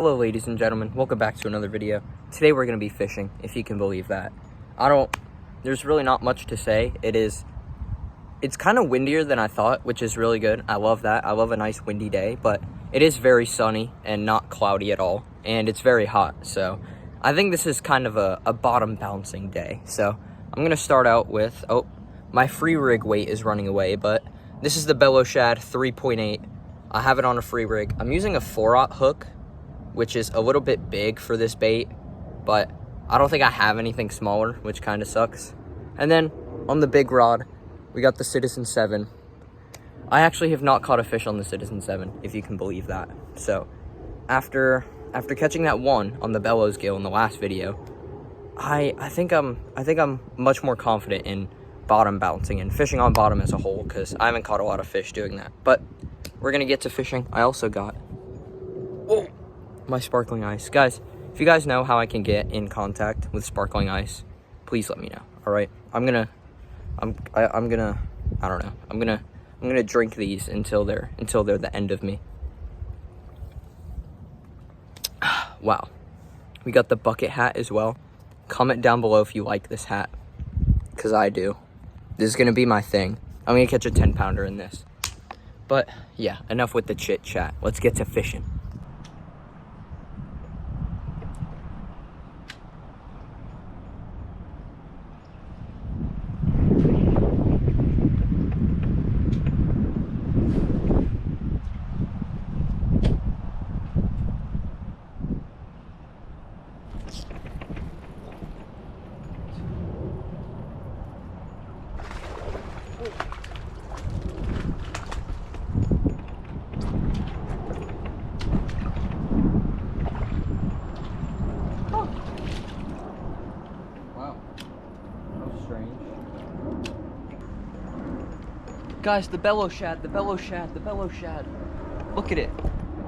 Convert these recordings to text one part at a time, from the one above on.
Hello ladies and gentlemen, welcome back to another video. Today we're going to be fishing, if you can believe that. There's really not much to say. It's kind of windier than I thought, which is really good. I love that. I love a nice windy day, but it is very sunny and not cloudy at all. And it's very hot, so I think this is kind of a bottom bouncing day. So I'm going to start out with, my free rig weight is running away, but this is the Bellow Shad 3.8. I have it on a free rig. I'm using a 4/0 hook, which is a little bit big for this bait, but I don't think I have anything smaller, which kind of sucks. And then on the big rod, we got the Citizen 7. I actually have not caught a fish on the Citizen 7, if you can believe that. So after catching that one on the bellows gill in the last video, I think I'm much more confident in bottom bouncing and fishing on bottom as a whole, because I haven't caught a lot of fish doing that. But we're gonna get to fishing. I also got my sparkling ice. Guys, if you guys know how I can get in contact with sparkling ice, please let me know. All right, I'm gonna drink these until they're the end of me. Wow, we got the bucket hat as well. Comment down below if you like this hat, because I do. This is gonna be my thing. I'm gonna catch a 10-pounder in this. But yeah, enough with the chit chat. Let's get to fishing. Guys, the Bellow Shad. Look at it.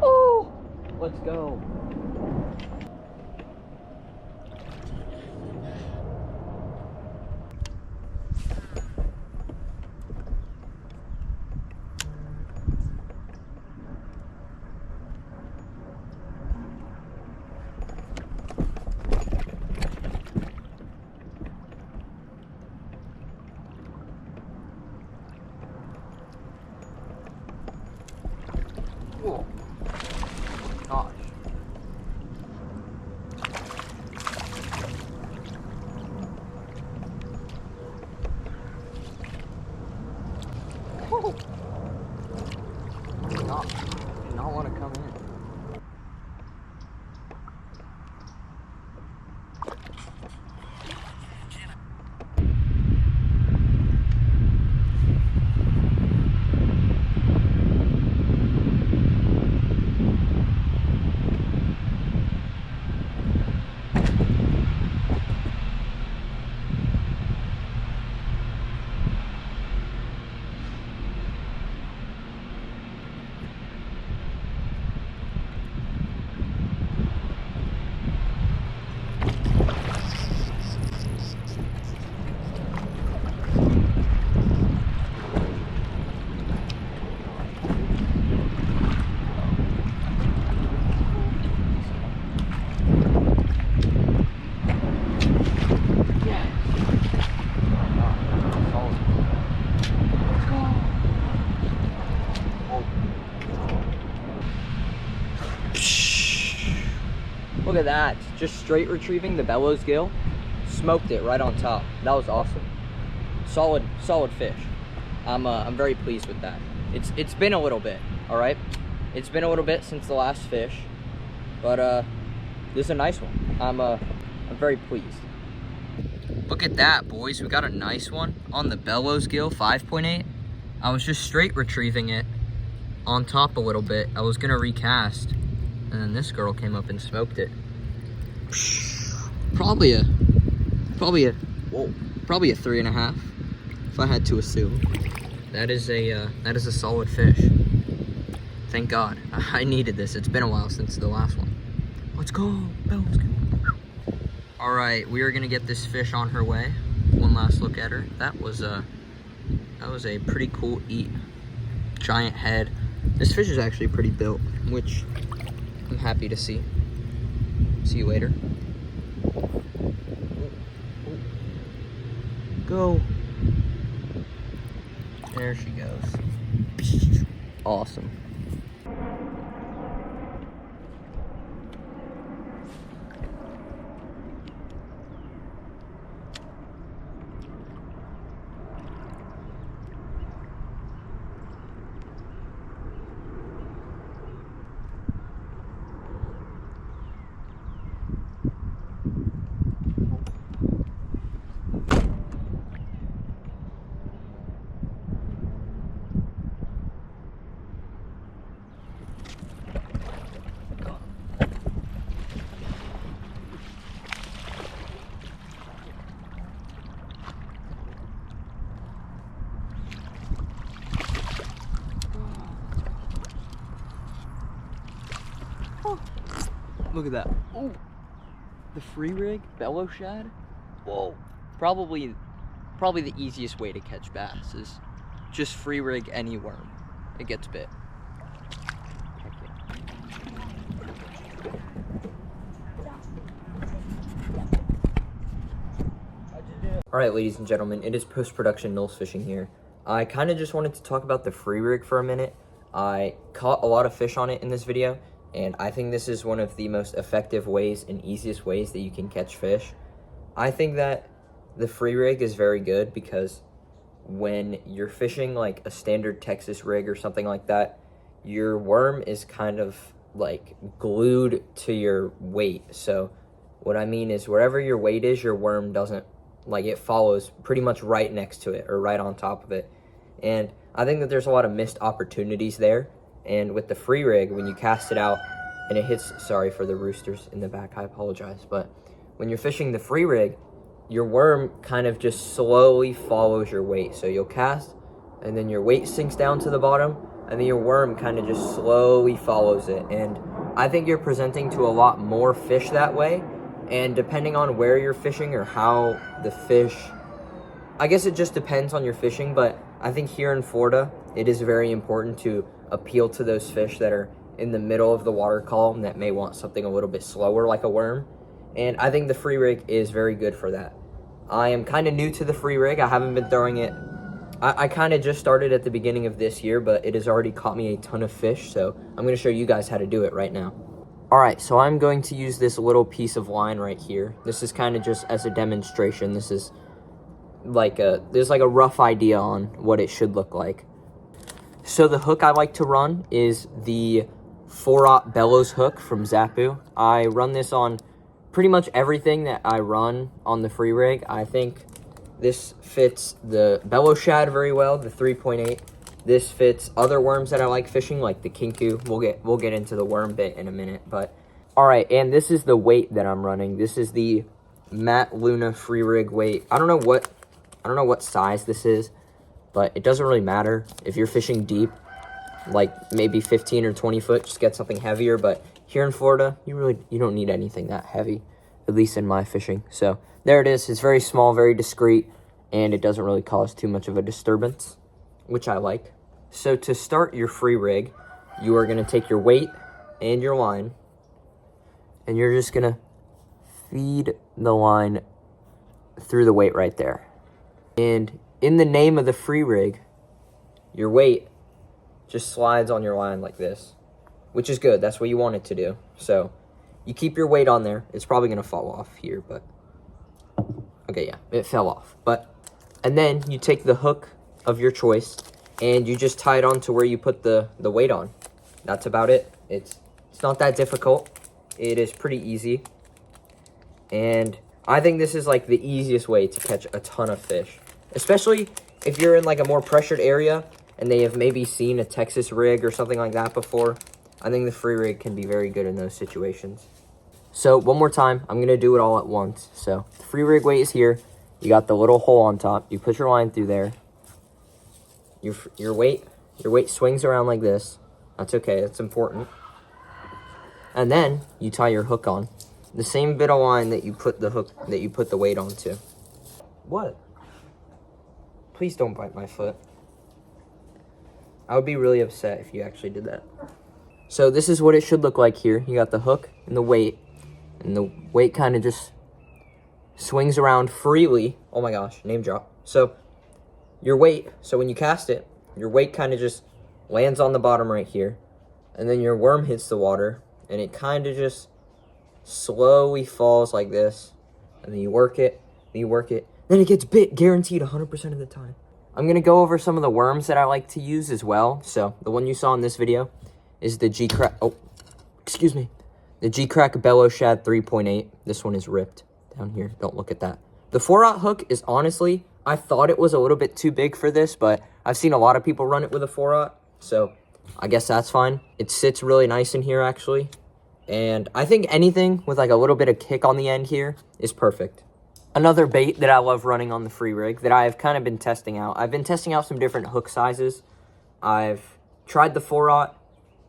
Oh, let's go. Whoa. Gosh. Whoa. Did not want to come in. Look at that, just straight retrieving the bellows gill. Smoked it right on top. That was awesome. Solid fish. I'm very pleased with that. It's been a little bit, all right? It's been a little bit since the last fish, but this is a nice one. I'm very pleased. Look at that, boys. We got a nice one on the bellows gill 5.8. I was just straight retrieving it on top a little bit. I was gonna recast, and then this girl came up and smoked it. Probably a 3.5, if I had to assume. That is a solid fish. Thank God. I needed this. It's been a while since the last one. Let's go. Let's go. All right, we are gonna get this fish on her way. One last look at her. That was a pretty cool eat. Giant head. This fish is actually pretty built, which I'm happy to see. See you later. Go. There she goes. Awesome. Look at that. Oh, the free rig, bellow shad. Whoa. Probably the easiest way to catch bass is just free rig any worm. It gets bit. Heck yeah. All right, ladies and gentlemen, it is post-production Knowles Fishing here. I kind of just wanted to talk about the free rig for a minute. I caught a lot of fish on it in this video, and I think this is one of the most effective ways and easiest ways that you can catch fish. I think that the free rig is very good because when you're fishing like a standard Texas rig or something like that, your worm is kind of like glued to your weight. So what I mean is wherever your weight is, your worm doesn't, like, it follows pretty much right next to it or right on top of it. And I think that there's a lot of missed opportunities there. And with the free rig, when you cast it out and it hits, sorry for the roosters in the back, I apologize, but when you're fishing the free rig, your worm kind of just slowly follows your weight. So you'll cast, and then your weight sinks down to the bottom, and then your worm kind of just slowly follows it. And I think you're presenting to a lot more fish that way. And depending on where you're fishing or how the fish, I guess it just depends on your fishing, but I think here in Florida, it is very important to appeal to those fish that are in the middle of the water column that may want something a little bit slower like a worm. And I think the free rig is very good for that. I am kind of new to the free rig. I haven't been throwing it. I kind of just started at the beginning of this year, but it has already caught me a ton of fish, so I'm going to show you guys how to do it right now. All right, so I'm going to use this little piece of line right here. This is kind of just as a demonstration. This is there's like a rough idea on what it should look like. So the hook I like to run is the 4-aught bellows hook from Zappu. I run this on pretty much everything that I run on the free rig. I think this fits the bellow shad very well, the 3.8. This fits other worms that I like fishing, like the kinku. We'll get into the worm bit in a minute, but all right. And this is the weight that I'm running. This is the Matt Luna free rig weight. I don't know what size this is, but it doesn't really matter. If you're fishing deep, like maybe 15 or 20 foot, just get something heavier. But here in Florida, you don't need anything that heavy, at least in my fishing. So there it is. It's very small, very discreet, and it doesn't really cause too much of a disturbance, which I like. So to start your free rig, you are going to take your weight and your line, and you're just going to feed the line through the weight right there. And in the name of the free rig, your weight just slides on your line like this, which is good. That's what you want it to do. So you keep your weight on there. It's probably going to fall off here, but okay, yeah, it fell off. And then you take the hook of your choice and you just tie it on to where you put the weight on. That's about it. It's not that difficult. It is pretty easy. And I think this is like the easiest way to catch a ton of fish, especially if you're in like a more pressured area and they have maybe seen a Texas rig or something like that before. I think the free rig can be very good in those situations. So one more time, I'm going to do it all at once. So the free rig weight is here. You got the little hole on top. You put your line through there. Your weight swings around like this. That's okay. That's important. And then you tie your hook on. The same bit of line that you put the weight onto. What? Please don't bite my foot. I would be really upset if you actually did that. So this is what it should look like here. You got the hook and the weight kind of just swings around freely. Oh my gosh, name drop. So your weight, so when you cast it, your weight kind of just lands on the bottom right here, and then your worm hits the water, and it kind of just slowly falls like this, and then you work it, then it gets bit, guaranteed 100% of the time. I'm going to go over some of the worms that I like to use as well. So the one you saw in this video is the G-Crack, the G-Crack Bellow Shad 3.8. This one is ripped down here. Don't look at that. The 4/0 hook is honestly, I thought it was a little bit too big for this, but I've seen a lot of people run it with a 4/0, so I guess that's fine. It sits really nice in here, actually. And I think anything with like a little bit of kick on the end here is perfect. Another bait that I love running on the free rig that I've kind of been testing out. I've been testing out some different hook sizes. I've tried the 4/0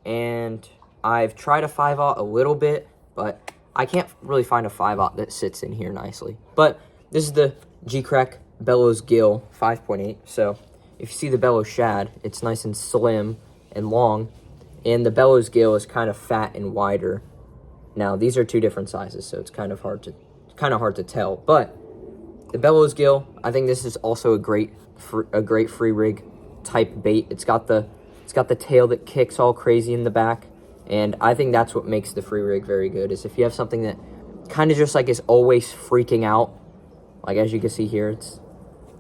and I've tried a 5/0 a little bit, but I can't really find a 5/0 that sits in here nicely. But this is the G-Crack Bellows Gill 5.8. So if you see the Bellows Shad, it's nice and slim and long, and the Bellows Gill is kind of fat and wider. Now these are two different sizes, so it's kind of hard to tell. But the Bellows Gill, I think this is also a great free rig type bait. It's got the tail that kicks all crazy in the back, and I think that's what makes the free rig very good. Is if you have something that kind of just like is always freaking out, like as you can see here,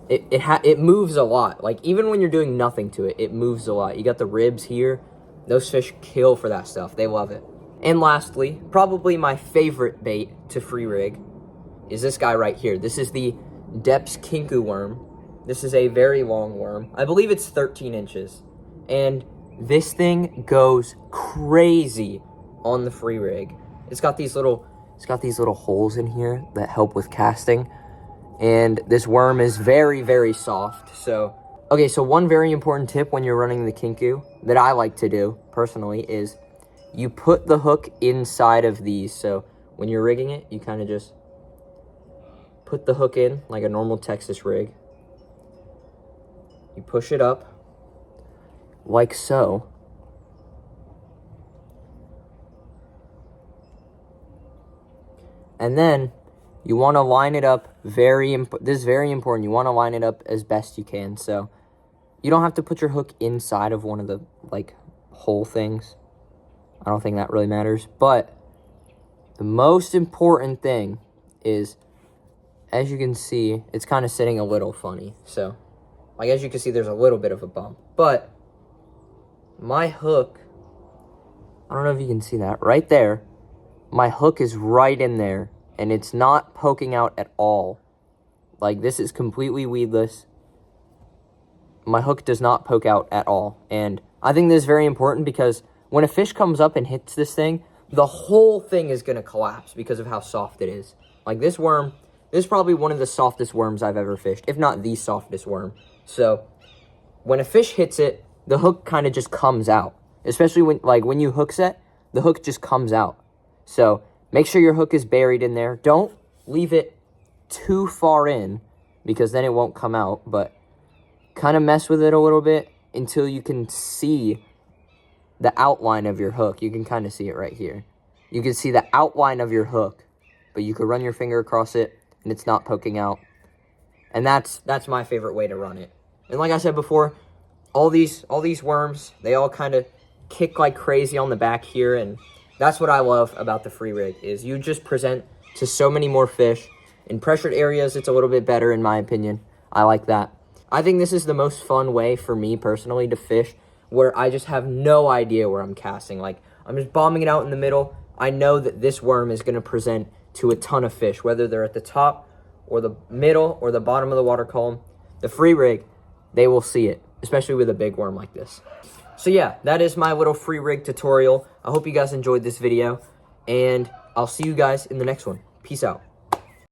it moves a lot. Like even when you're doing nothing to it, it moves a lot. You got the ribs here. Those fish kill for that stuff. They love it. And lastly, probably my favorite bait to free rig is this guy right here. This is the Deps Kinku worm. This is a very long worm. I believe it's 13 inches. And this thing goes crazy on the free rig. It's got these little holes in here that help with casting. And this worm is very, very soft. So, okay, so one very important tip when you're running the Kinku that I like to do personally is you put the hook inside of these. So when you're rigging it, you kind of just put the hook in like a normal Texas rig. You push it up like so. And then you want to line it up this is very important. You want to line it up as best you can. So you don't have to put your hook inside of one of the like hole things. I don't think that really matters. But the most important thing is, as you can see, it's kind of sitting a little funny. So like as you can see, there's a little bit of a bump. But my hook, I don't know if you can see that right there. My hook is right in there, and it's not poking out at all. Like, this is completely weedless. My hook does not poke out at all. And I think this is very important because when a fish comes up and hits this thing, the whole thing is going to collapse because of how soft it is. Like, this worm, this is probably one of the softest worms I've ever fished, if not the softest worm. So when a fish hits it, the hook kind of just comes out. Especially when you hook set, the hook just comes out. So make sure your hook is buried in there. Don't leave it too far in because then it won't come out. But kind of mess with it a little bit until you can see the outline of your hook. You can kind of see it right here. You can see the outline of your hook, but you could run your finger across it and it's not poking out. And that's my favorite way to run it. And like I said before, all these worms, they all kind of kick like crazy on the back here, and that's what I love about the free rig, is you just present to so many more fish. In pressured areas, it's a little bit better in my opinion. I like that. I think this is the most fun way for me personally to fish, where I just have no idea where I'm casting. Like, I'm just bombing it out in the middle. I know that this worm is going to present to a ton of fish, whether they're at the top or the middle or the bottom of the water column. The free rig, they will see it, especially with a big worm like this. So yeah, that is my little free rig tutorial. I hope you guys enjoyed this video, and I'll see you guys in the next one. Peace out.